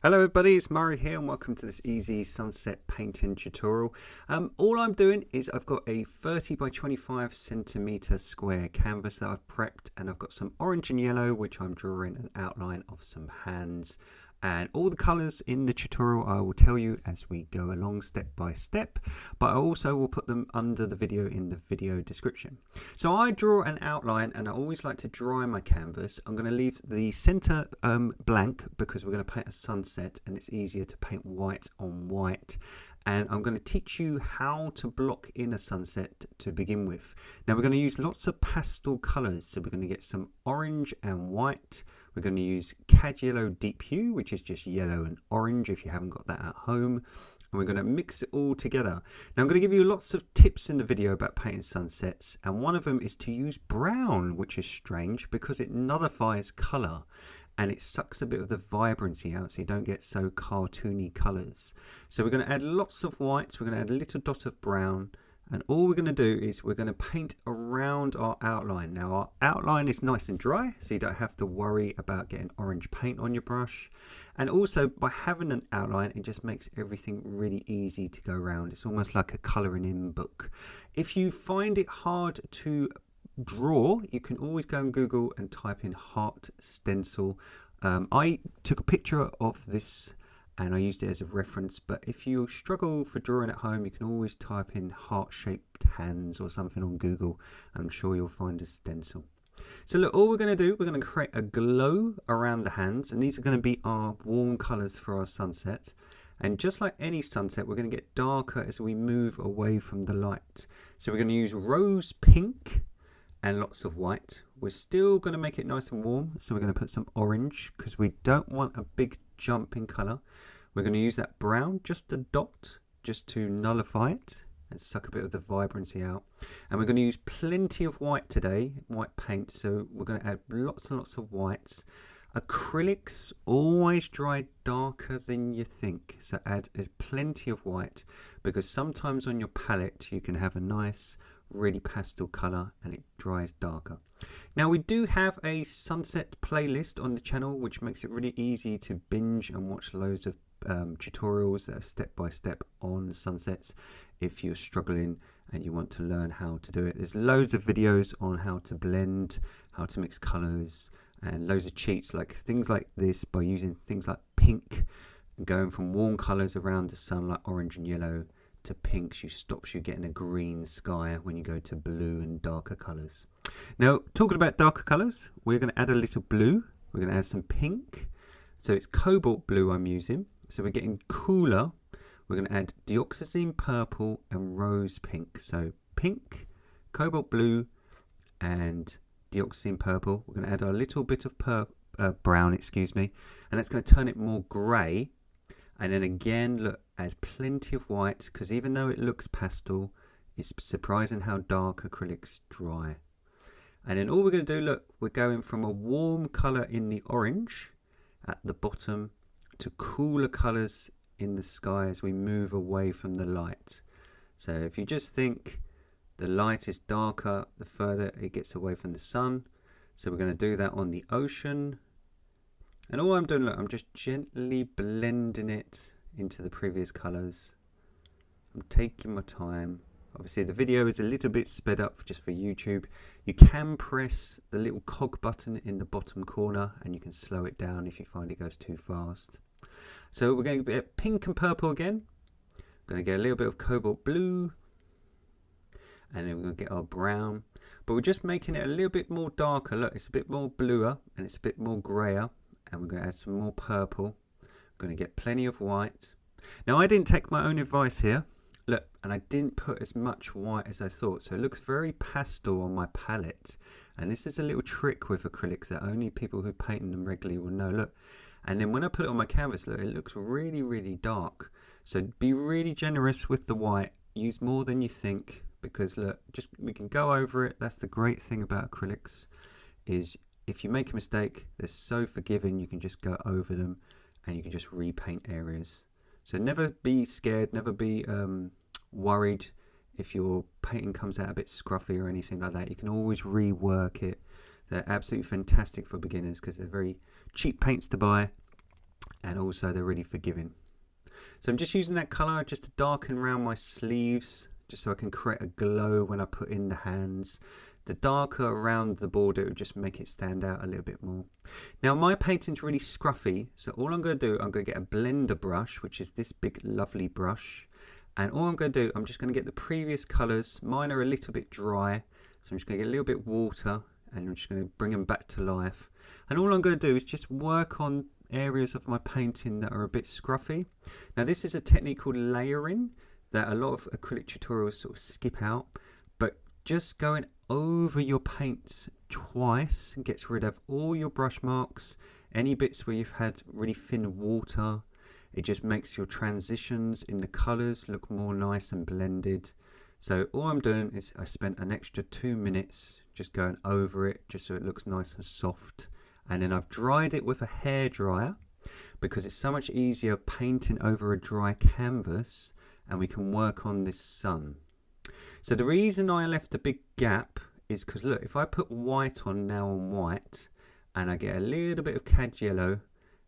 Hello everybody, it's Murray here and welcome to this easy sunset painting tutorial. All I'm doing is I've got a 30 by 25 centimeter square canvas that I've prepped, and I've got some orange and yellow which I'm drawing an outline of some hands. And all the colours in the tutorial I will tell you as we go along step by step, but I also will put them under the video in the video description. So I draw an outline, and I always like to dry my canvas. I'm going to leave the centre blank because we're going to paint a sunset and it's easier to paint white on white. And I'm going to teach you how to block in a sunset to begin with. Now we're going to use lots of pastel colours, so we're going to get some orange and white. We're going to use cad yellow deep hue, which is just yellow and orange if you haven't got that at home. And we're going to mix it all together. Now I'm going to give you lots of tips in the video about painting sunsets, and one of them is to use brown, which is strange because it nullifies colour and it sucks a bit of the vibrancy out so you don't get so cartoony colours. So we're going to add lots of whites, we're going to add a little dot of brown, and all we're going to do is we're going to paint around our outline. Now our outline is nice and dry, so you don't have to worry about getting orange paint on your brush. And also by having an outline, it just makes everything really easy to go around. It's almost like a colouring in book. If you find it hard to draw, you can always go on Google and type in heart stencil. I took a picture of this and I used it as a reference, but if you struggle for drawing at home, you can always type in heart-shaped hands or something on Google. I'm sure you'll find a stencil. So look, all we're going to do, we're going to create a glow around the hands, and these are going to be our warm colours for our sunset. And just like any sunset, we're going to get darker as we move away from the light. So we're going to use rose pink and lots of white. We're still going to make it nice and warm, so we're going to put some orange because we don't want a big jump in colour. We're going to use that brown, just a dot, just to nullify it and suck a bit of the vibrancy out. And we're going to use plenty of white today, white paint, so we're going to add lots and lots of whites. Acrylics always dry darker than you think, so add plenty of white because sometimes on your palette you can have a nice really pastel colour and it dries darker. Now we do have a sunset playlist on the channel which makes it really easy to binge and watch loads of tutorials that are step by step on sunsets if you're struggling and you want to learn how to do it. There's loads of videos on how to blend, how to mix colours, and loads of cheats like things like this by using things like pink and going from warm colours around the sun like orange and yellow to pinks. Stops you getting a green sky when you go to blue and darker colours. Now talking about darker colours, we're going to add a little blue, we're going to add some pink, so it's cobalt blue I'm using, so we're getting cooler. We're going to add dioxazine purple and rose pink, so pink, cobalt blue and dioxazine purple. We're going to add a little bit of brown, and that's going to turn it more grey. And then again, look, add plenty of white because even though it looks pastel, it's surprising how dark acrylics dry. And then all we're going to do, look, we're going from a warm colour in the orange at the bottom to cooler colours in the sky as we move away from the light. So if you just think the light is darker the further it gets away from the sun. So we're going to do that on the ocean. And all I'm doing, look, I'm just gently blending it into the previous colours. I'm taking my time. Obviously the video is a little bit sped up just for YouTube. You can press the little cog button in the bottom corner and you can slow it down if you find it goes too fast. So we're going to get pink and purple again. We're going to get a little bit of cobalt blue. And then we're going to get our brown. But we're just making it a little bit more darker. Look, it's a bit more bluer and it's a bit more greyer. And we're going to add some more purple. We're going to get plenty of white. Now I didn't take my own advice here. Look, and I didn't put as much white as I thought, so it looks very pastel on my palette. And this is a little trick with acrylics that only people who paint them regularly will know. Look, and then when I put it on my canvas, look, it looks really, really dark. So be really generous with the white. Use more than you think because look, we can go over it. That's the great thing about acrylics is if you make a mistake, they're so forgiving. You can just go over them and you can just repaint areas. So never be scared, never be worried if your painting comes out a bit scruffy or anything like that. You can always rework it. They're absolutely fantastic for beginners because they're very cheap paints to buy and also they're really forgiving. So I'm just using that colour just to darken around my sleeves, just so I can create a glow when I put in the hands. The darker around the border, it will just make it stand out a little bit more. Now my painting's really scruffy, so all I'm going to do, I'm going to get a blender brush, which is this big lovely brush. And all I'm going to do, I'm just going to get the previous colours. Mine are a little bit dry, so I'm just going to get a little bit of water and I'm just going to bring them back to life. And all I'm going to do is just work on areas of my painting that are a bit scruffy. Now this is a technique called layering that a lot of acrylic tutorials sort of skip out, but just going over your paints twice gets rid of all your brush marks, any bits where you've had really thin water. It just makes your transitions in the colours look more nice and blended. So all I'm doing is I spent an extra 2 minutes just going over it just so it looks nice and soft. And then I've dried it with a hairdryer because it's so much easier painting over a dry canvas, and we can work on this sun. So the reason I left a big gap is because look, if I put white on now on white and I get a little bit of cad yellow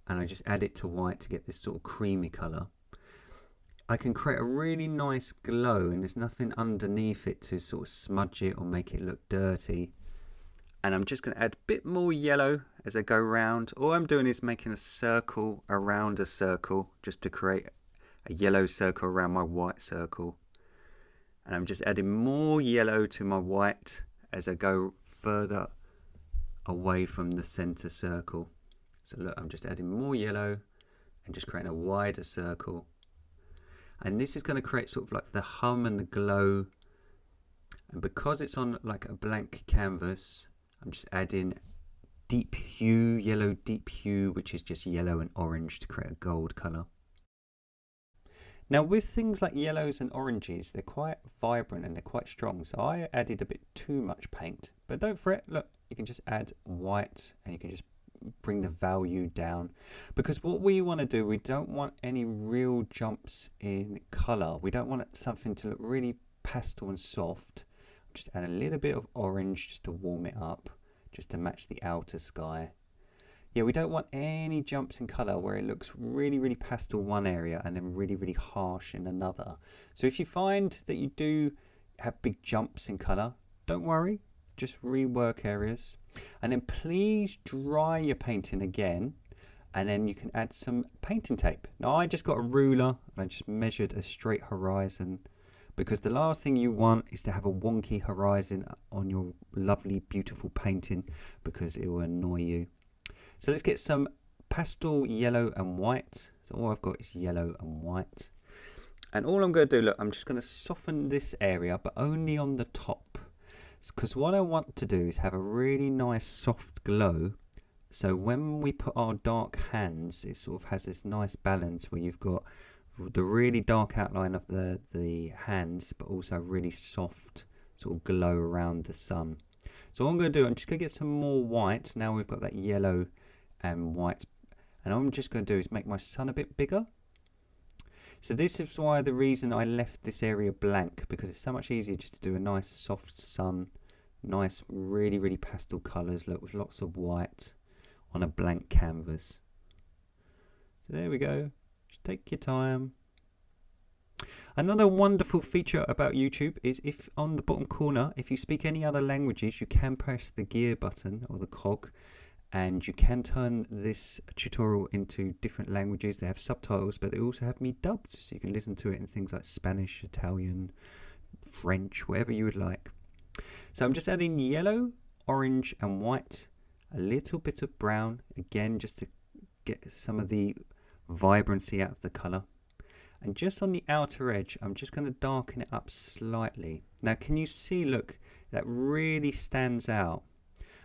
and I just add it to white to get this sort of creamy colour, I can create a really nice glow and there's nothing underneath it to sort of smudge it or make it look dirty. And I'm just going to add a bit more yellow as I go around. All I'm doing is making a circle around a circle just to create a yellow circle around my white circle. And I'm just adding more yellow to my white as I go further away from the center circle. So look, I'm just adding more yellow and just creating a wider circle. And this is going to create sort of like the hum and the glow. And because it's on like a blank canvas, I'm just adding deep hue, yellow deep hue, which is just yellow and orange to create a gold color. Now with things like yellows and oranges, they're quite vibrant and they're quite strong. So I added a bit too much paint, but don't fret. Look, you can just add white and you can just bring the value down, because what we want to do, we don't want any real jumps in color. We don't want something to look really pastel and soft. Just add a little bit of orange just to warm it up, just to match the outer sky. Yeah, we don't want any jumps in color where it looks really, really pastel one area and then really, really harsh in another. So if you find that you do have big jumps in color, don't worry, just rework areas. And then please dry your painting again, and then you can add some painting tape. Now I just got a ruler and I just measured a straight horizon, because the last thing you want is to have a wonky horizon on your lovely, beautiful painting, because it will annoy you. So let's get some pastel yellow and white. So all I've got is yellow and white. And all I'm going to do, look, I'm just going to soften this area, but only on the top. Because what I want to do is have a really nice soft glow. So when we put our dark hands, it sort of has this nice balance where you've got the really dark outline of the hands, but also really soft sort of glow around the sun. So what I'm going to do, I'm just going to get some more white. Now we've got that yellow and white. And all I'm just going to do is make my sun a bit bigger. So this is why the reason I left this area blank, because it's so much easier just to do a nice soft sun, nice really, really pastel colours, look, with lots of white on a blank canvas. So there we go. Just take your time. Another wonderful feature about YouTube is if on the bottom corner, if you speak any other languages, you can press the gear button or the cog, and you can turn this tutorial into different languages. They have subtitles, but they also have me dubbed, so you can listen to it in things like Spanish, Italian, French, whatever you would like. So I'm just adding yellow, orange and white, a little bit of brown, again just to get some of the vibrancy out of the colour. And just on the outer edge, I'm just going to darken it up slightly. Now can you see, look, that really stands out.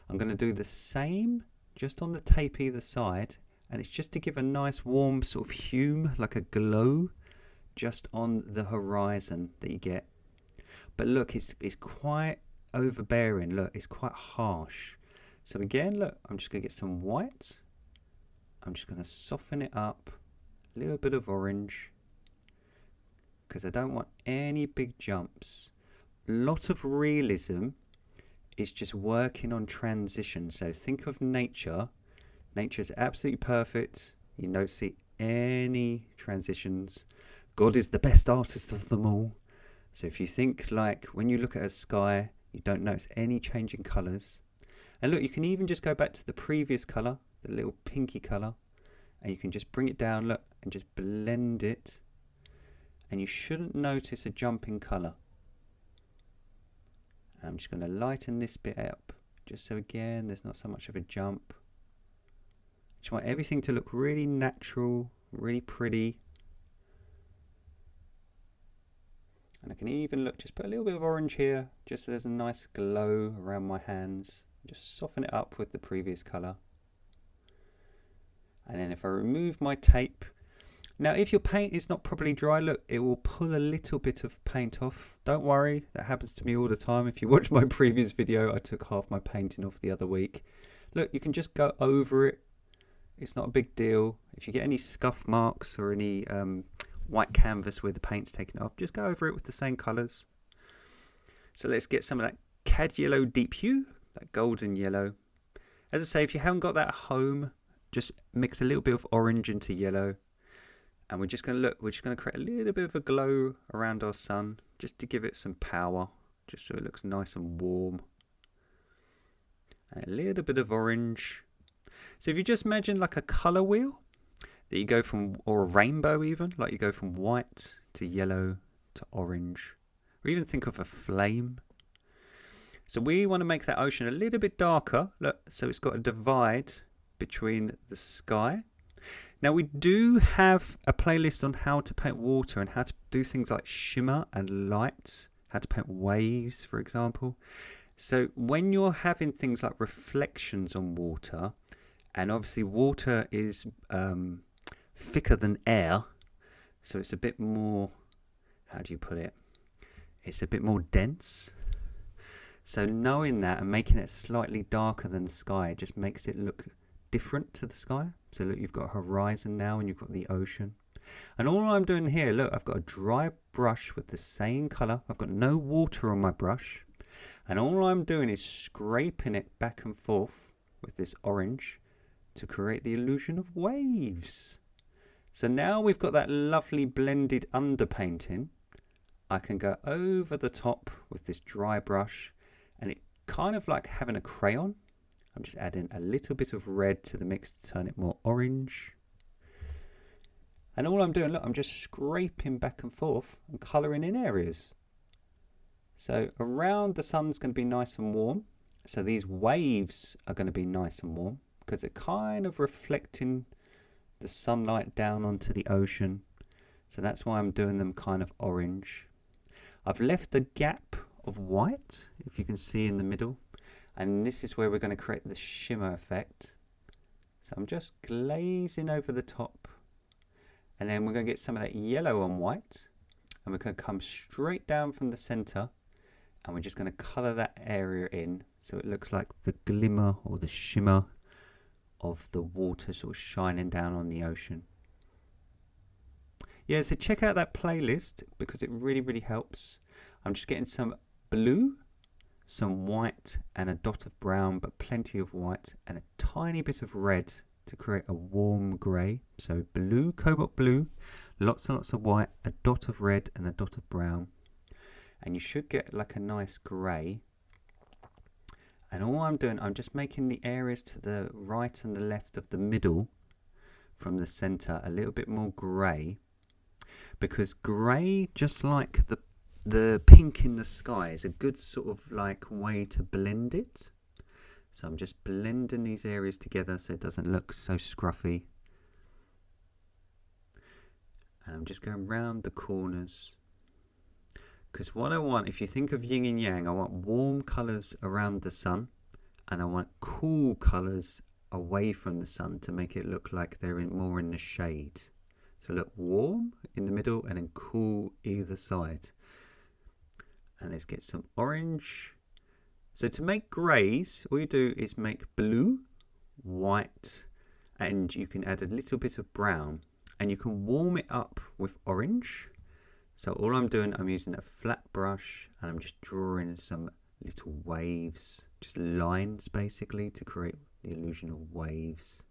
I'm going to do the same just on the tape either side, and it's just to give a nice warm sort of hue, like a glow, just on the horizon that you get. But look, it's quite overbearing. Look, it's quite harsh. So again, look, I'm just going to get some white. I'm just going to soften it up, a little bit of orange, because I don't want any big jumps. A lot of realism is just working on transition. So think of nature. Nature is absolutely perfect. You don't see any transitions. God is the best artist of them all. So if you think like when you look at a sky, you don't notice any change in colours. And look, you can even just go back to the previous colour, the little pinky colour, and you can just bring it down, look, and just blend it. And you shouldn't notice a jump in colour. I'm just going to lighten this bit up, just so again, there's not so much of a jump. Just want everything to look really natural, really pretty. And I can even look, just put a little bit of orange here, just so there's a nice glow around my hands. Just soften it up with the previous colour. And then if I remove my tape, now if your paint is not properly dry, look, it will pull a little bit of paint off. Don't worry, that happens to me all the time. If you watch my previous video, I took half my painting off the other week. Look, you can just go over it. It's not a big deal. If you get any scuff marks or any white canvas where the paint's taken off, just go over it with the same colours. So let's get some of that cad yellow deep hue, that golden yellow. As I say, if you haven't got that at home, just mix a little bit of orange into yellow. And we're just going to create a little bit of a glow around our sun, just to give it some power, just so it looks nice and warm. And a little bit of orange. So if you just imagine like a colour wheel, that you go from, or a rainbow even, like you go from white to yellow to orange, or even think of a flame. So we want to make that ocean a little bit darker, look, so it's got a divide between the sky. Now we do have a playlist on how to paint water and how to do things like shimmer and light, how to paint waves, for example. So when you're having things like reflections on water, and obviously water is thicker than air, so it's a bit more, how do you put it? It's a bit more dense. So knowing that and making it slightly darker than the sky just makes it look different to the sky. So look, you've got a horizon now and you've got the ocean. And all I'm doing here, look, I've got a dry brush with the same colour. I've got no water on my brush. And all I'm doing is scraping it back and forth with this orange to create the illusion of waves. So now we've got that lovely blended underpainting. I can go over the top with this dry brush and it kind of like having a crayon. I'm just adding a little bit of red to the mix to turn it more orange. And all I'm doing, look, I'm just scraping back and forth and colouring in areas. So around the sun's going to be nice and warm. So these waves are going to be nice and warm because they're kind of reflecting the sunlight down onto the ocean. So that's why I'm doing them kind of orange. I've left a gap of white, if you can see in the middle. And this is where we're going to create the shimmer effect. So I'm just glazing over the top. And then we're going to get some of that yellow on white. And we're going to come straight down from the center. And we're just going to colour that area in. So it looks like the glimmer or the shimmer of the water sort of shining down on the ocean. Yeah, so check out that playlist because it really, really helps. I'm just getting some blue, some white and a dot of brown, but plenty of white and a tiny bit of red to create a warm grey. So blue, cobalt blue, lots and lots of white, a dot of red and a dot of brown. And you should get like a nice grey. And all I'm doing, I'm just making the areas to the right and the left of the middle from the centre a little bit more grey. Because grey, just like the pink in the sky, is a good sort of like way to blend it. So I'm just blending these areas together so it doesn't look so scruffy. And I'm just going round the corners. Because what I want, if you think of yin and yang, I want warm colours around the sun and I want cool colours away from the sun to make it look like they're more in the shade. So look, warm in the middle and then cool either side. And let's get some orange. So to make greys, all you do is make blue, white, and you can add a little bit of brown. And you can warm it up with orange. So all I'm doing, I'm using a flat brush and I'm just drawing some little waves, just lines basically to create the illusion of waves.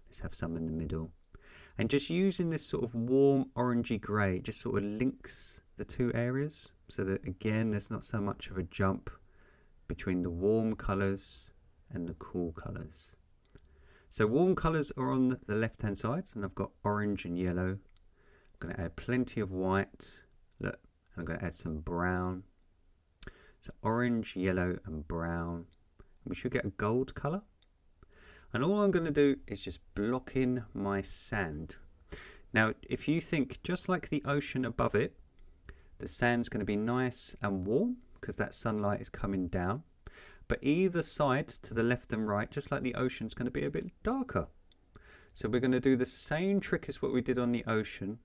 Let's have some in the middle. And just using this sort of warm orangey grey, it just sort of links the two areas so that again there's not so much of a jump between the warm colours and the cool colours. So warm colours are on the left hand side, and I've got orange and yellow. I'm going to add plenty of white. Look, I'm going to add some brown. So orange, yellow and brown. We should get a gold colour. And all I'm going to do is just block in my sand. Now, if you think just like the ocean above it, the sand's going to be nice and warm because that sunlight is coming down. But either side, to the left and right, just like the ocean's going to be a bit darker. So we're going to do the same trick as what we did on the ocean.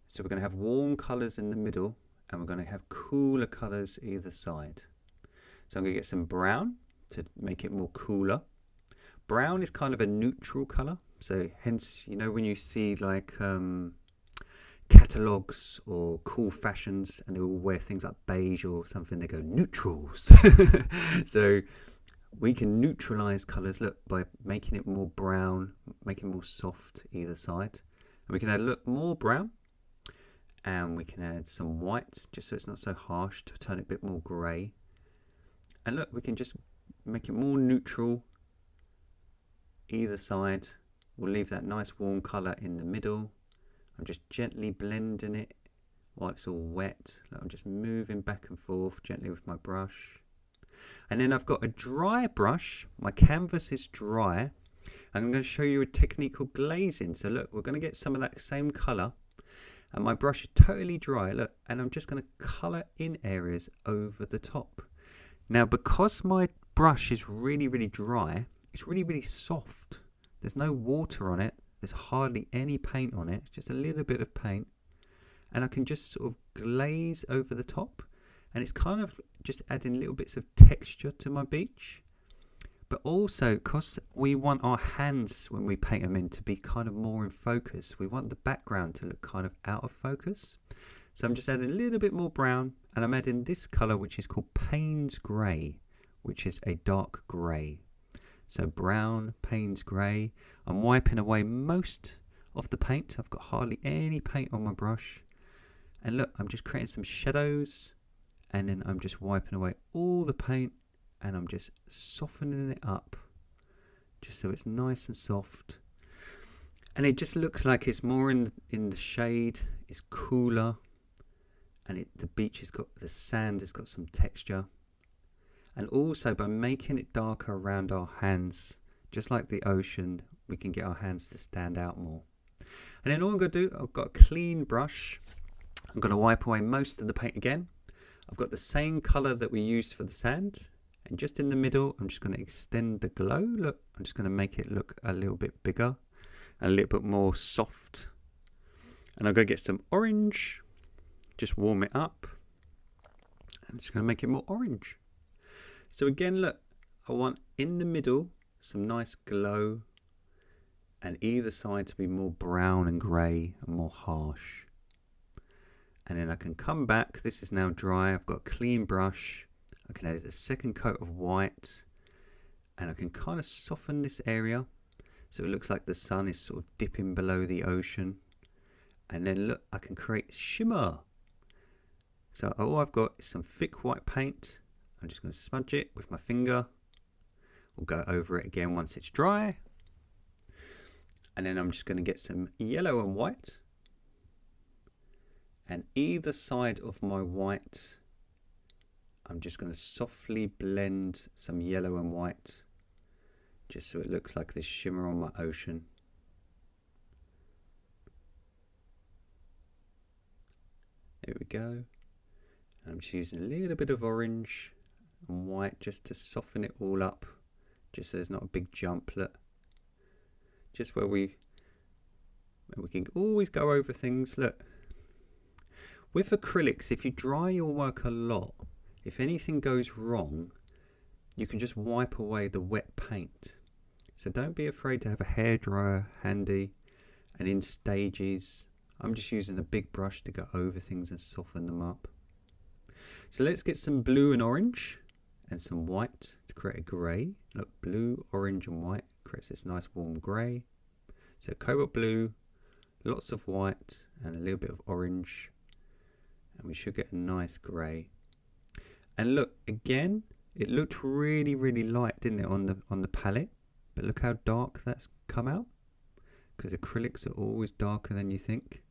So we're going to have warm colours in the middle, and we're going to have cooler colours either side. So I'm going to get some brown to make it more cooler. Brown is kind of a neutral colour, so hence, you know, when you see like catalogues or cool fashions and they all wear things like beige or something, they go neutrals. So we can neutralise colours, look, by making it more brown, making it more soft either side. And we can add, look, more brown, and we can add some white just so it's not so harsh, to turn it a bit more grey. And look, we can just make it more neutral either side. We'll leave that nice warm colour in the middle. I'm just gently blending it while it's all wet. Look, I'm just moving back and forth gently with my brush. And then I've got a dry brush. My canvas is dry. I'm going to show you a technique called glazing. So look, we're going to get some of that same colour. And my brush is totally dry, look, and I'm just going to colour in areas over the top. Now, because my brush is really, really dry, it's really, really soft. There's no water on it. There's hardly any paint on it. It's just a little bit of paint. And I can just sort of glaze over the top. And it's kind of just adding little bits of texture to my beach. But also, because we want our hands, when we paint them in, to be kind of more in focus. We want the background to look kind of out of focus. So I'm just adding a little bit more brown. And I'm adding this colour, which is called Payne's Grey, which is a dark grey. So brown, Payne's Grey. I'm wiping away most of the paint. I've got hardly any paint on my brush. And look, I'm just creating some shadows. And then I'm just wiping away all the paint. And I'm just softening it up. Just so it's nice and soft. And it just looks like it's more in the shade. It's cooler. And the beach has got, the sand has got some texture. And also by making it darker around our hands, just like the ocean, we can get our hands to stand out more. And then all I'm going to do, I've got a clean brush. I'm going to wipe away most of the paint again. I've got the same colour that we used for the sand. And just in the middle, I'm just going to extend the glow. Look, I'm just going to make it look a little bit bigger, and a little bit more soft. And I'm going to get some orange, just warm it up. I'm just going to make it more orange. So again, look, I want in the middle some nice glow, and either side to be more brown and grey and more harsh. And then I can come back. This is now dry. I've got a clean brush. I can add a second coat of white, and I can kind of soften this area so it looks like the sun is sort of dipping below the ocean. And then look, I can create shimmer. So all I've got is some thick white paint. I'm just going to smudge it with my finger. We'll go over it again once it's dry. And then I'm just going to get some yellow and white. And either side of my white, I'm just going to softly blend some yellow and white, just so it looks like this shimmer on my ocean. There we go. And I'm just using a little bit of orange and white just to soften it all up, just so there's not a big jump. Look, just where we can always go over things. Look, with acrylics, if you dry your work a lot, if anything goes wrong, you can just wipe away the wet paint. So don't be afraid to have a hairdryer handy, and in stages. I'm just using a big brush to go over things and soften them up. So let's get some blue and orange and some white to create a grey. Look, blue, orange and white creates this nice warm grey. So cobalt blue, lots of white and a little bit of orange, and we should get a nice grey. And look, again, it looked really, really light, didn't it, on the palette? But look how dark that's come out, because acrylics are always darker than you think.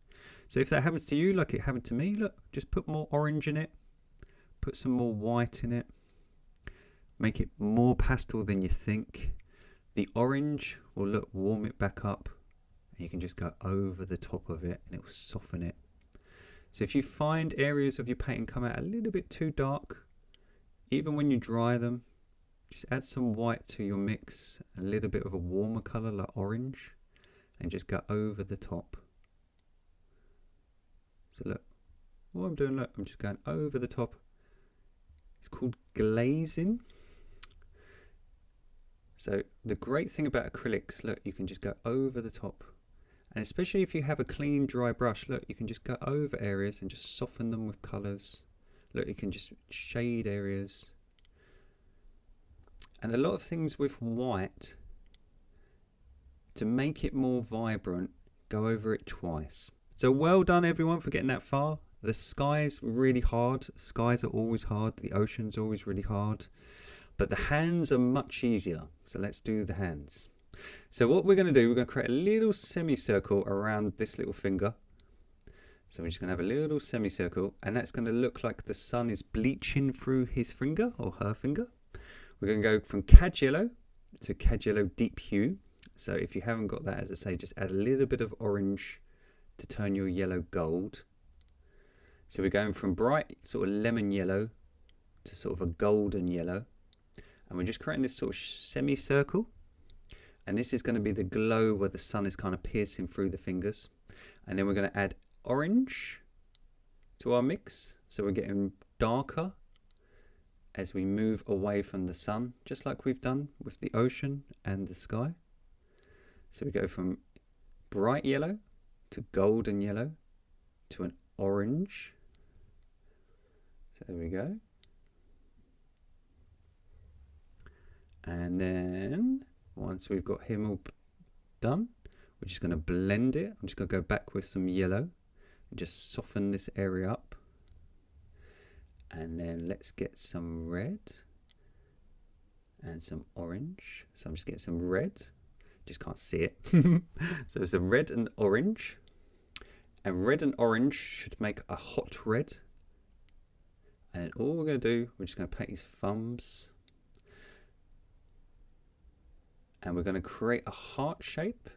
So if that happens to you, like it happened to me, look, just put more orange in it, put some more white in it, make it more pastel than you think. The orange will, look, warm it back up, and you can just go over the top of it and it will soften it. So if you find areas of your painting come out a little bit too dark, even when you dry them, just add some white to your mix, a little bit of a warmer colour like orange, and just go over the top. So look, what I'm doing, look, I'm just going over the top. It's called glazing. So the great thing about acrylics, look, you can just go over the top. And especially if you have a clean, dry brush, look, you can just go over areas and just soften them with colours. Look, you can just shade areas. And a lot of things with white, to make it more vibrant, go over it twice. So well done everyone for getting that far. The sky's really hard. Skies are always hard. The ocean's always really hard. But the hands are much easier. So let's do the hands. So what we're going to do, we're going to create a little semicircle around this little finger. So we're just going to have a little semicircle, and that's going to look like the sun is bleaching through his finger or her finger. We're going to go from cad yellow to cad yellow deep hue. So if you haven't got that, as I say, just add a little bit of orange to turn your yellow gold. So we're going from bright sort of lemon yellow to sort of a golden yellow. And we're just creating this sort of semicircle. And this is going to be the glow where the sun is kind of piercing through the fingers. And then we're going to add orange to our mix. So we're getting darker as we move away from the sun, just like we've done with the ocean and the sky. So we go from bright yellow to golden yellow to an orange. So there we go. And then once we've got him all done, we're just going to blend it. I'm just going to go back with some yellow and just soften this area up. And then let's get some red and some orange. So I'm just getting some red. Just can't see it. So it's a red and orange. And red and orange should make a hot red. And then all we're going to do, we're just going to paint his thumbs. And we're going to create a heart shape.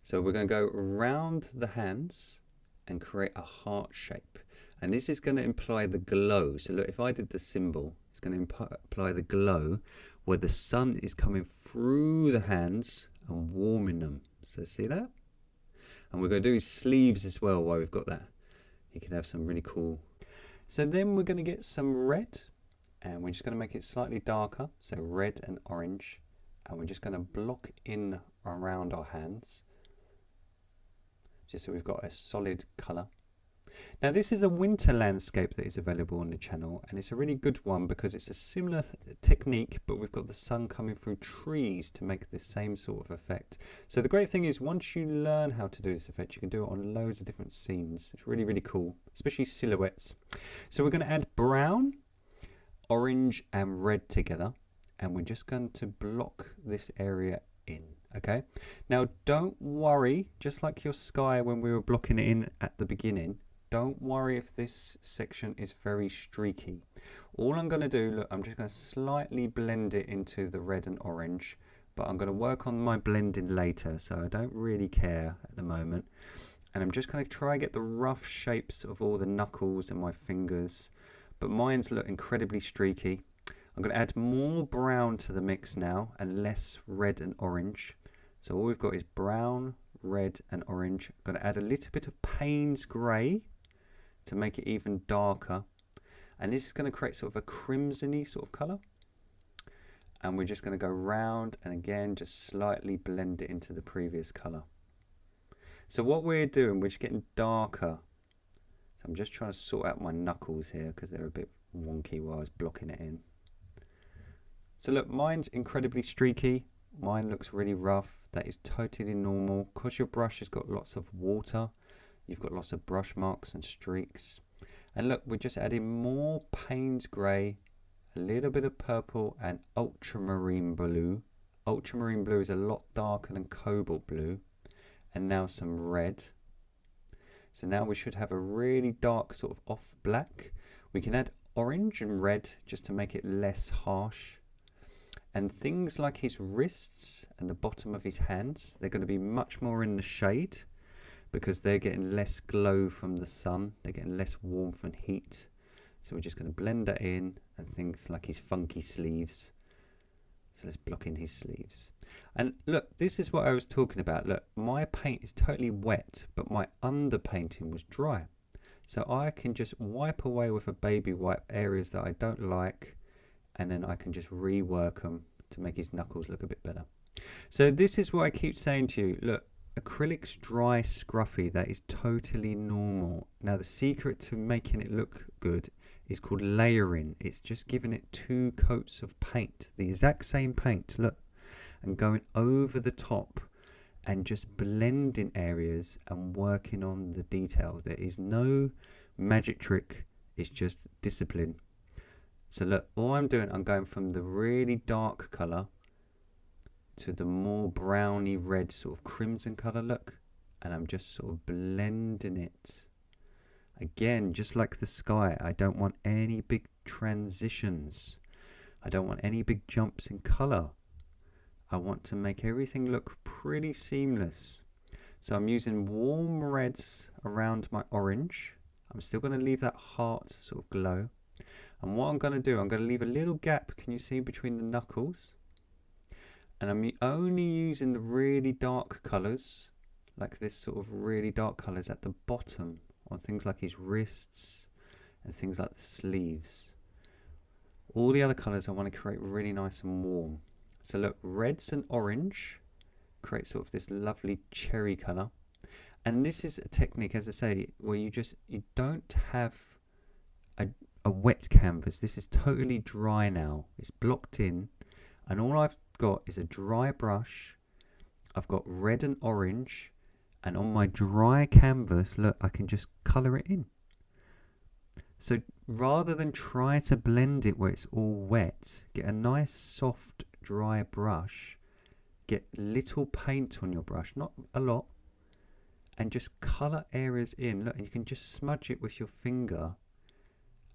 So we're going to go around the hands and create a heart shape. And this is going to imply the glow. So look, if I did the symbol, it's going to imply the glow where the sun is coming through the hands and warming them. So see that? And we're going to do his sleeves as well while we've got that. He can have some really cool. So then we're going to get some red, and we're just going to make it slightly darker. So red and orange. And we're just going to block in around our hands, just so we've got a solid colour. Now this is a winter landscape that is available on the channel, and it's a really good one because it's a similar technique, but we've got the sun coming through trees to make the same sort of effect. So the great thing is, once you learn how to do this effect, you can do it on loads of different scenes. It's really, really cool, especially silhouettes. So we're going to add brown, orange and red together, and we're just going to block this area in. Okay, now don't worry, just like your sky when we were blocking it in at the beginning, don't worry if this section is very streaky. All I'm going to do, look, I'm just going to slightly blend it into the red and orange, but I'm going to work on my blending later, so I don't really care at the moment. And I'm just going to try and get the rough shapes of all the knuckles and my fingers, but mine's look incredibly streaky. I'm going to add more brown to the mix now and less red and orange. So all we've got is brown, red and orange. I'm going to add a little bit of Payne's grey to make it even darker. And this is going to create sort of a crimson-y sort of colour. And we're just going to go round and again just slightly blend it into the previous colour. So what we're doing, we're just getting darker. So I'm just trying to sort out my knuckles here because they're a bit wonky while I was blocking it in. So look, mine's incredibly streaky. mine looks really rough. That is totally normal. Because your brush has got lots of water, you've got lots of brush marks and streaks. And look, we're just adding more Payne's grey, a little bit of purple and ultramarine blue. Ultramarine blue is a lot darker than cobalt blue. And now some red. So now we should have a really dark sort of off black. We can add orange and red just to make it less harsh. And things like his wrists and the bottom of his hands, they're going to be much more in the shade because they're getting less glow from the sun. They're getting less warmth and heat. So we're just going to blend that in, and things like his funky sleeves. So let's block in his sleeves. And look, this is what I was talking about. Look, my paint is totally wet, but my underpainting was dry. So I can just wipe away with a baby wipe areas that I don't like, and then I can just rework them to make his knuckles look a bit better. So this is what I keep saying to you. Look, acrylics dry scruffy, that is totally normal. Now the secret to making it look good is called layering. It's just giving it 2 coats of paint, the exact same paint, look, and going over the top and just blending areas and working on the details. There is no magic trick, it's just discipline. So look, all I'm doing, I'm going from the really dark colour to the more browny red sort of crimson colour, look, and I'm just sort of blending it. Again, just like the sky, I don't want any big transitions. I don't want any big jumps in colour. I want to make everything look pretty seamless. So I'm using warm reds around my orange. I'm still going to leave that heart sort of glow. And what I'm going to do, I'm going to leave a little gap, can you see, between the knuckles? And I'm only using the really dark colours, like this sort of really dark colours at the bottom on things like his wrists and things like the sleeves. All the other colours I want to create really nice and warm. So look, reds and orange create sort of this lovely cherry colour. And this is a technique, as I say, where you don't have a wet canvas. This is totally dry now. It's blocked in, and all I've got is a dry brush. I've got red and orange, and on my dry canvas, look, I can just colour it in. So rather than try to blend it where it's all wet, get a nice soft dry brush, get little paint on your brush, not a lot, and just colour areas in. Look, and you can just smudge it with your finger.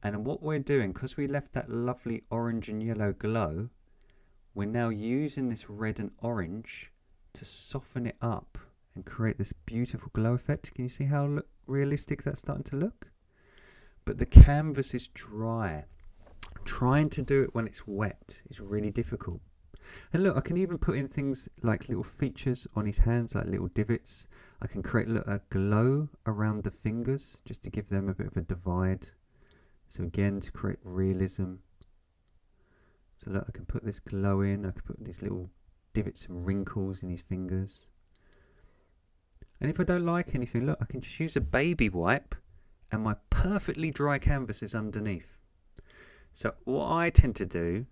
And what we're doing, because we left that lovely orange and yellow glow, we're now using this red and orange to soften it up and create this beautiful glow effect. Can you see how realistic that's starting to look? But the canvas is dry. Trying to do it when it's wet is really difficult. And look, I can even put in things like little features on his hands, like little divots. I can create a glow around the fingers just to give them a bit of a divide. So again, to create realism. So look, I can put this glow in. I can put these little divots and wrinkles in his fingers. And if I don't like anything, look, I can just use a baby wipe and my perfectly dry canvas is underneath. So what I tend to do,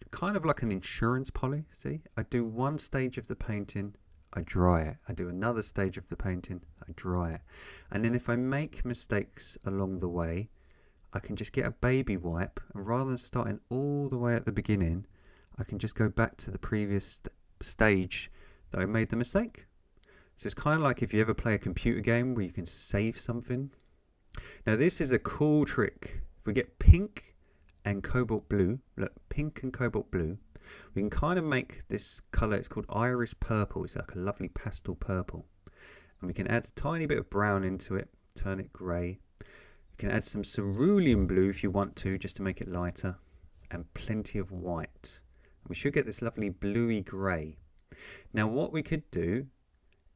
kind of like an insurance policy, see? I do one stage of the painting, I dry it. I do another stage of the painting, I dry it. And then if I make mistakes along the way, I can just get a baby wipe, and rather than starting all the way at the beginning, I can just go back to the previous stage that I made the mistake. So it's kind of like if you ever play a computer game where you can save something. Now this is a cool trick. If we get pink and cobalt blue, look, pink and cobalt blue, we can kind of make this colour, it's called iris purple. It's like a lovely pastel purple. And we can add a tiny bit of brown into it, turn it grey. You can add some cerulean blue if you want to, just to make it lighter, and plenty of white. We should get this lovely bluey grey. Now what we could do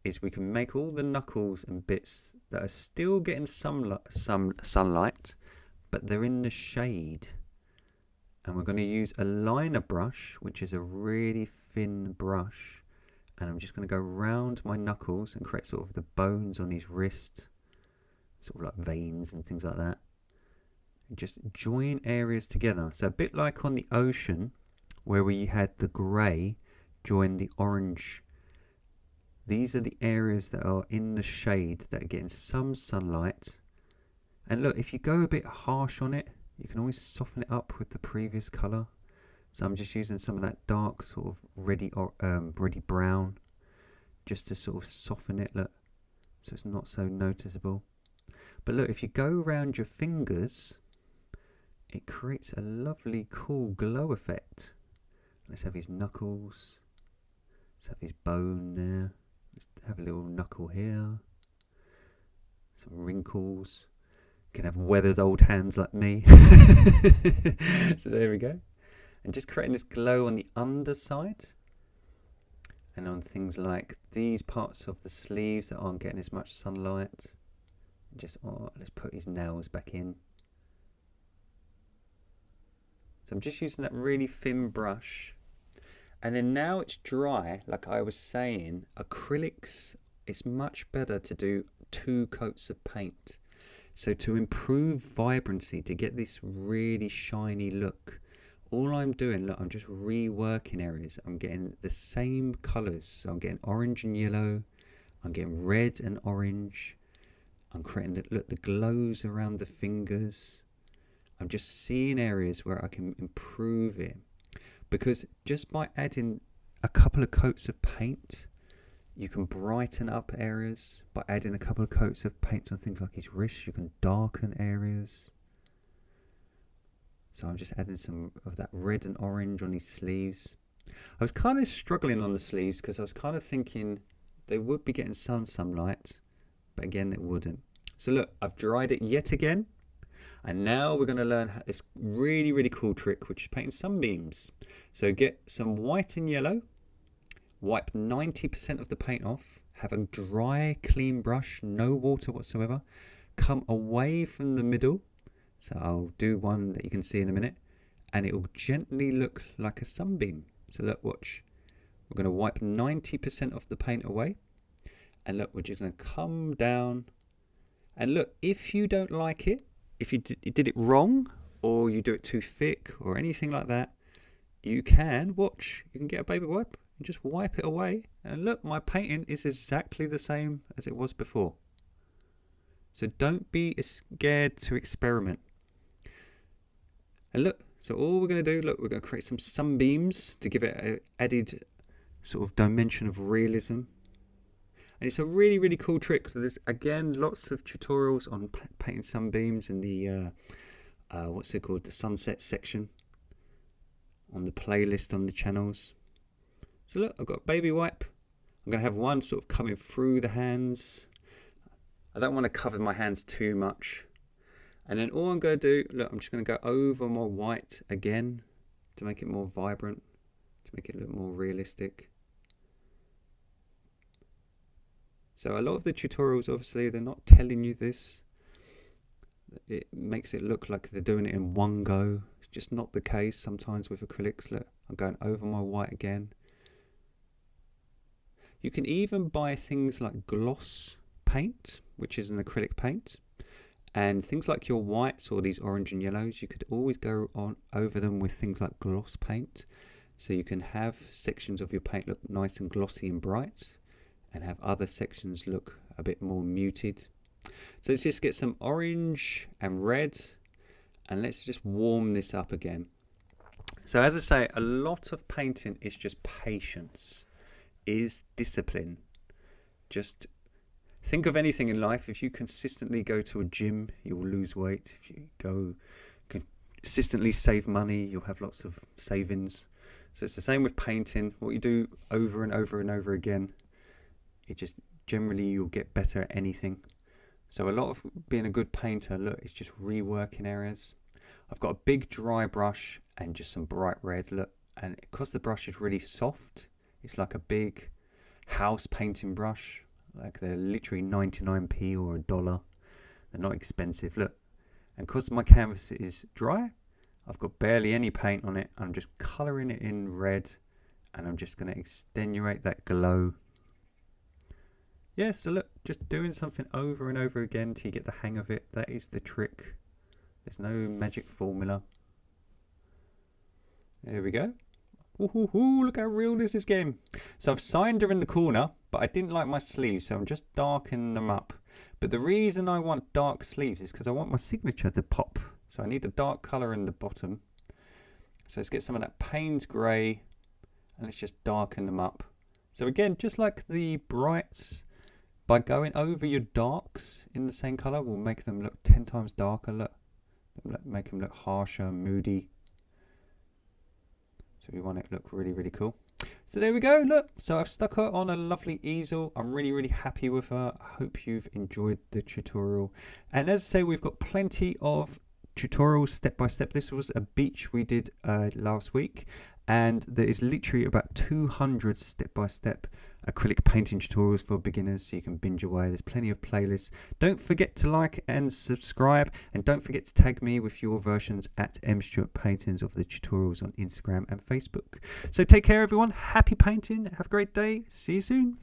is we can make all the knuckles and bits that are still getting some sunlight, but they're in the shade. And we're going to use a liner brush, which is a really thin brush, and I'm just going to go round my knuckles and create sort of the bones on his wrist, sort of like veins and things like that. And just join areas together. So a bit like on the ocean where we had the grey join the orange. These are the areas that are in the shade that are getting some sunlight. And look, if you go a bit harsh on it, you can always soften it up with the previous colour. So I'm just using some of that dark sort of reddy brown just to sort of soften it, look, so it's not so noticeable. But look, if you go around your fingers, it creates a lovely cool glow effect. Let's have his knuckles. Let's have his bone there. Let's have a little knuckle here. Some wrinkles. You can have weathered old hands like me. So there we go. And just creating this glow on the underside. And on things like these parts of the sleeves that aren't getting as much sunlight. Just, let's put his nails back in. So I'm just using that really thin brush. And then now it's dry, like I was saying, acrylics, it's much better to do 2 coats of paint. So to improve vibrancy, to get this really shiny look, all I'm doing, look, I'm just reworking areas. I'm getting the same colours. So I'm getting orange and yellow. I'm getting red and orange. I'm creating, look, the glows around the fingers. I'm just seeing areas where I can improve it. Because just by adding a couple of coats of paint, you can brighten up areas. By adding a couple of coats of paint on things like his wrists, you can darken areas. So I'm just adding some of that red and orange on his sleeves. I was kind of struggling on the sleeves because I was kind of thinking they would be getting some sunlight, but again, it wouldn't. So look, I've dried it yet again. And now we're going to learn this really, really cool trick, which is painting sunbeams. So get some white and yellow, wipe 90% of the paint off, have a dry, clean brush, no water whatsoever, come away from the middle. So I'll do one that you can see in a minute, and it will gently look like a sunbeam. So look, watch. We're going to wipe 90% of the paint away, and look, we're just going to come down. And look, if you don't like it, if you did it wrong, or you do it too thick, or anything like that, you can get a baby wipe and just wipe it away. And look, my painting is exactly the same as it was before. So don't be scared to experiment. And look, so all we're going to do, look, we're going to create some sunbeams to give it an added sort of dimension of realism. And it's a really, really cool trick. There's, again, lots of tutorials on painting sunbeams in the, what's it called, the sunset section on the playlist on the channels. So look, I've got a baby wipe. I'm going to have one sort of coming through the hands. I don't want to cover my hands too much. And then all I'm going to do, look, I'm just going to go over my white again to make it more vibrant, to make it look more realistic. So a lot of the tutorials, obviously, they're not telling you this. It makes it look like they're doing it in one go. It's just not the case sometimes with acrylics. Look, I'm going over my white again. You can even buy things like gloss paint, which is an acrylic paint. And things like your whites or these orange and yellows, you could always go on over them with things like gloss paint. So you can have sections of your paint look nice and glossy and bright, and have other sections look a bit more muted. So let's just get some orange and red, and let's just warm this up again. So as I say, a lot of painting is just patience, is discipline. Just think of anything in life. If you consistently go to a gym, you'll lose weight. If you go consistently save money, you'll have lots of savings. So it's the same with painting. What you do over and over and over again, it just generally you'll get better at anything. So a lot of being a good painter, look, it's just reworking areas. I've got a big dry brush and just some bright red, look, and because the brush is really soft, it's like a big house painting brush. Like they're literally 99p or $1. They're not expensive, look. And because my canvas is dry, I've got barely any paint on it. I'm just colouring it in red, and I'm just going to extenuate that glow. Yeah, so look, just doing something over and over again till you get the hang of it. That is the trick. There's no magic formula. There we go. Ooh, look how real this is getting. So I've signed her in the corner, but I didn't like my sleeves, so I'm just darkening them up. But the reason I want dark sleeves is because I want my signature to pop. So I need a dark colour in the bottom. So let's get some of that Payne's grey and let's just darken them up. So again, just like the brights, by going over your darks in the same colour will make them look 10 times darker. Look, make them look harsher, moody. So we want it to look really, really cool. So there we go, look. So I've stuck her on a lovely easel. I'm really, really happy with her. I hope you've enjoyed the tutorial. And as I say, we've got plenty of tutorials step by step. This was a beach we did last week, and there is literally about 200 step-by-step acrylic painting tutorials for beginners, so you can binge away. There's plenty of playlists. Don't forget to like and subscribe, and don't forget to tag me with your versions at mstewartpaintings of the tutorials on Instagram and Facebook. So take care everyone, happy painting, have a great day, see you soon.